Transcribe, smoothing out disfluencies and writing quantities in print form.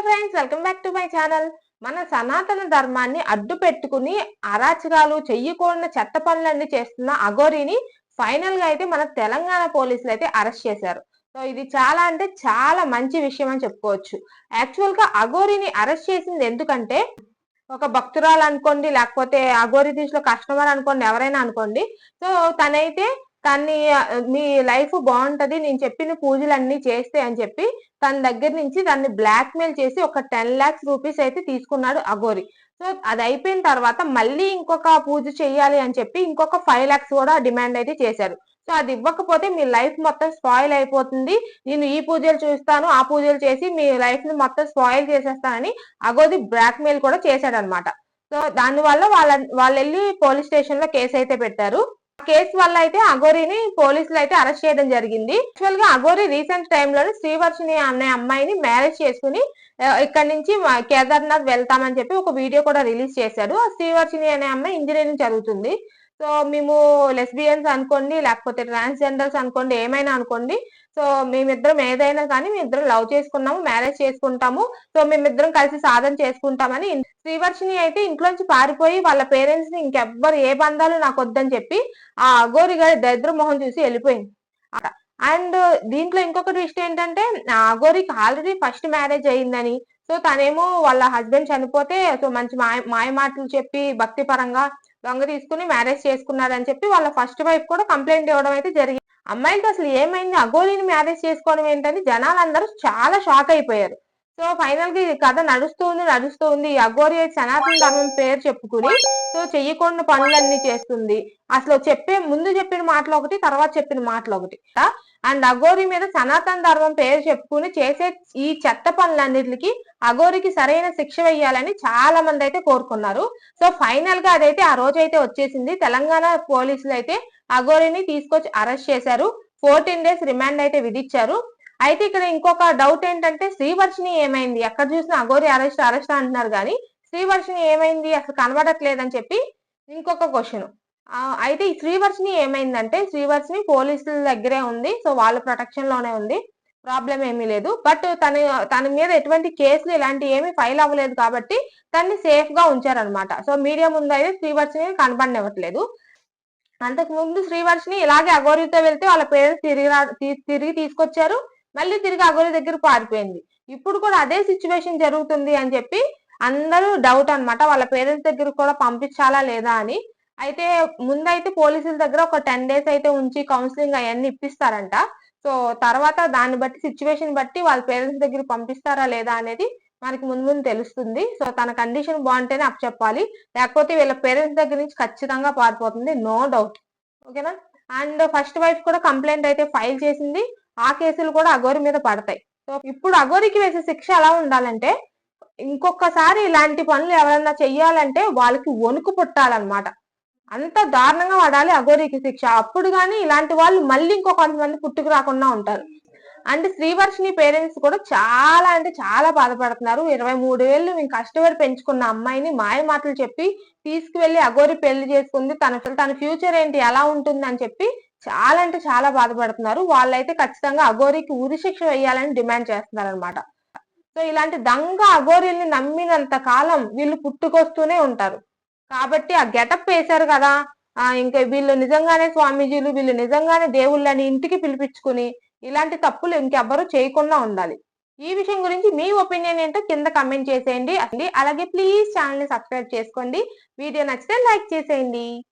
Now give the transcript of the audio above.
Friends, welcome back to my channel. మన సనాతన ధర్మాన్ని అడ్డు పెట్టుకుని అరాచకాలు చెయ్యకూడని చెత్త పనులన్నీ చేస్తున్న అఘోరిని ఫైనల్ గా అయితే మన తెలంగాణ పోలీసులు అయితే అరెస్ట్ చేశారు. సో ఇది చాలా అంటే చాలా మంచి విషయం అని చెప్పుకోవచ్చు. యాక్చువల్ గా అఘోరిని అరెస్ట్ చేసింది ఎందుకంటే ఒక భక్తురాలు అనుకోండి, లేకపోతే అఘోరి దిశలో కస్టమర్ అనుకోండి, ఎవరైనా అనుకోండి. సో తనైతే తన్ని మీ లైఫ్ బాగుంటది, నేను చెప్పిన పూజలన్నీ చేస్తే అని చెప్పి తన దగ్గర నుంచి దాన్ని బ్లాక్ మెయిల్ చేసి ఒక 10 lakhs రూపీస్ అయితే తీసుకున్నాడు అఘోరి. సో అది అయిపోయిన తర్వాత మళ్ళీ ఇంకొక పూజ చెయ్యాలి అని చెప్పి ఇంకొక 5 lakhs కూడా డిమాండ్ అయితే చేశారు. సో అది ఇవ్వకపోతే మీ లైఫ్ మొత్తం స్పాయిల్ అయిపోతుంది, నేను ఈ పూజలు చూస్తాను, ఆ పూజలు చేసి మీ లైఫ్ ని మొత్తం స్పాయిల్ చేసేస్తానని అఘోరి బ్లాక్ మెయిల్ కూడా చేశాడనమాట. సో దాని వల్ల వాళ్ళు వెళ్ళి పోలీస్ స్టేషన్ లో కేసు అయితే పెట్టారు. కేసు వల్ల అయితే అఘోరిని పోలీసులు అయితే అరెస్ట్ చేయడం జరిగింది. యాక్చువల్ గా అఘోరి రీసెంట్ టైంలోనే శ్రీవర్షిని అనే అమ్మాయిని మ్యారేజ్ చేసుకుని ఇక్కడ నుంచి కేదార్నాథ్ వెళ్తామని చెప్పి ఒక వీడియో కూడా రిలీజ్ చేశాడు. ఆ శ్రీవర్షిని అనే అమ్మాయి ఇంజనీరింగ్ చదువుతుంది. సో మేము లెస్బియన్స్ అనుకోండి, లేకపోతే ట్రాన్స్జెండర్స్ అనుకోండి, ఏమైనా అనుకోండి, సో మేమిద్దరం ఏదైనా కానీ మేమిద్దరం లవ్ చేసుకున్నాము, మ్యారేజ్ చేసుకుంటాము, సో మేమిద్దరం కలిసి సాధన చేసుకుంటామని శ్రీవర్షిని అయితే ఇంట్లోంచి పారిపోయి వాళ్ళ పేరెంట్స్ ని ఇంకెవ్వరు ఏ బంధాలు నాకు వద్దని చెప్పి ఆ అఘోరి గారి దరిద్ర మొహం చూసి వెళ్ళిపోయింది. అండ్ దీంట్లో ఇంకొక ట్విస్ట్ ఏంటంటే అఘోరికి ఆల్రెడీ ఫస్ట్ మ్యారేజ్ అయిందని, సో తనేమో వాళ్ళ హస్బెండ్ చనిపోతే సో మంచి మాయ మాటలు చెప్పి భక్తి పరంగా దొంగ తీసుకుని మ్యారేజ్ చేసుకున్నారని చెప్పి వాళ్ళ ఫస్ట్ వైఫ్ కూడా కంప్లైంట్ ఇవ్వడం అయితే జరిగింది. అమ్మాయికి అసలు ఏమైంది, అఘోరిని మ్యారేజ్ చేసుకోవడం ఏంటని జనాలందరూ చాలా షాక్ అయిపోయారు. సో ఫైనల్ గా ఈ కథ నడుస్తూ ఉంది. ఈ అఘోరి సనాతన ధర్మం పేరు చెప్పుకుని సో చెయ్యకుండా పనులన్నీ చేస్తుంది. అసలు ముందు చెప్పిన మాటలు ఒకటి, తర్వాత చెప్పిన మాటలు ఒకటి. అండ్ అఘోరి మీద సనాతన ధర్మం పేరు చెప్పుకుని చేసే ఈ చెత్త పనులన్నిటికి అఘోరికి సరైన శిక్ష వేయాలని చాలా మంది అయితే కోరుకున్నారు. సో ఫైనల్ గా అదైతే ఆ రోజు అయితే వచ్చేసింది. తెలంగాణ పోలీసులు అయితే అఘోరిని తీసుకొచ్చి అరెస్ట్ చేశారు. 14 days రిమాండ్ అయితే విధించారు. అయితే ఇక్కడ ఇంకొక డౌట్ ఏంటంటే శ్రీవర్షిని ఏమైంది, ఎక్కడ చూసినా అఘోరి అరెస్ట్ అంటున్నారు కానీ శ్రీవర్షిని ఏమైంది, అసలు కనబడట్లేదని చెప్పి ఇంకొక క్వశ్చన్. అయితే ఈ శ్రీవర్షిని ఏమైందంటే శ్రీవర్షిని పోలీసుల దగ్గరే ఉంది. సో వాళ్ళ ప్రొటెక్షన్ లోనే ఉంది, ప్రాబ్లం ఏమీ లేదు. బట్ తన మీద ఎటువంటి కేసులు ఇలాంటివి ఏమీ ఫైల్ అవ్వలేదు కాబట్టి తన్ని సేఫ్ గా ఉంచారనమాట. సో మీడియా ముందు అయితే శ్రీవర్షిని కనబడనివ్వట్లేదు. అంతకు ముందు శ్రీవర్షిని ఇలాగే అఘోరితో వెళ్తే వాళ్ళ పేరెంట్స్ తిరిగి తీసుకొచ్చారు, మళ్ళీ తిరిగి అఘోరి దగ్గర పారిపోయింది. ఇప్పుడు కూడా అదే సిచ్యువేషన్ జరుగుతుంది అని చెప్పి అందరూ డౌట్ అనమాట, వాళ్ళ పేరెంట్స్ దగ్గర కూడా పంపించాలా లేదా అని. అయితే ముందైతే పోలీసుల దగ్గర ఒక 10 days అయితే ఉంచి కౌన్సిలింగ్ అవన్నీ ఇప్పిస్తారంట. సో తర్వాత దాన్ని బట్టి సిచ్యువేషన్ బట్టి వాళ్ళ పేరెంట్స్ దగ్గర పంపిస్తారా లేదా అనేది మనకి ముందు తెలుస్తుంది. సో తన కండిషన్ బాగుంటేనే చెప్పాలి, లేకపోతే వీళ్ళ పేరెంట్స్ దగ్గర నుంచి ఖచ్చితంగా పారిపోతుంది, నో డౌట్. ఓకేనా. అండ్ ఫస్ట్ వైఫ్ కూడా కంప్లైంట్ అయితే ఫైల్ చేసింది. ఆ కేసులు కూడా అఘోరి మీద పడతాయి. సో ఇప్పుడు అఘోరికి వేసే శిక్ష ఎలా ఉండాలంటే, ఇంకొకసారి ఇలాంటి పనులు ఎవరైనా చెయ్యాలంటే వాళ్ళకి వణుకు పుట్టాలన్నమాట. అంత దారుణంగా పడాలి అఘోరికి శిక్ష. అప్పుడు గానీ ఇలాంటి వాళ్ళు మళ్ళీ ఇంకో కొంతమంది పుట్టుకు రాకుండా ఉంటారు. అంటే శ్రీవర్షిని పేరెంట్స్ కూడా చాలా అంటే చాలా బాధపడుతున్నారు. 23 ఏళ్ళు మేము కష్టపడి పెంచుకున్న అమ్మాయిని మాయ మాటలు చెప్పి తీసుకువెళ్లి అఘోరి పెళ్లి చేసుకుంది, తన ఫ్యూచర్ ఏంటి, ఎలా ఉంటుంది అని చెప్పి చాలా అంటే చాలా బాధపడుతున్నారు. వాళ్ళైతే ఖచ్చితంగా అఘోరికి ఉరి శిక్ష వేయాలని డిమాండ్ చేస్తున్నారు అనమాట. సో ఇలాంటి దొంగ అఘోరిల్ని నమ్మినంత కాలం వీళ్ళు పుట్టుకొస్తూనే ఉంటారు. కాబట్టి ఆ గెటప్ వేశారు కదా, ఇంకా వీళ్ళు నిజంగానే స్వామీజీలు, వీళ్ళు నిజంగానే దేవుళ్ళని ఇంటికి పిలిపించుకుని ఇలాంటి తప్పులు ఇంకెవ్వరూ చేయకుండా ఉండాలి. ఈ విషయం గురించి మీ ఒపీనియన్ ఏంటో కింద కమెంట్ చేసేయండి. అలాగే ప్లీజ్ ఛానల్ ని సబ్స్క్రైబ్ చేసుకోండి. వీడియో నచ్చితే లైక్ చేసేయండి.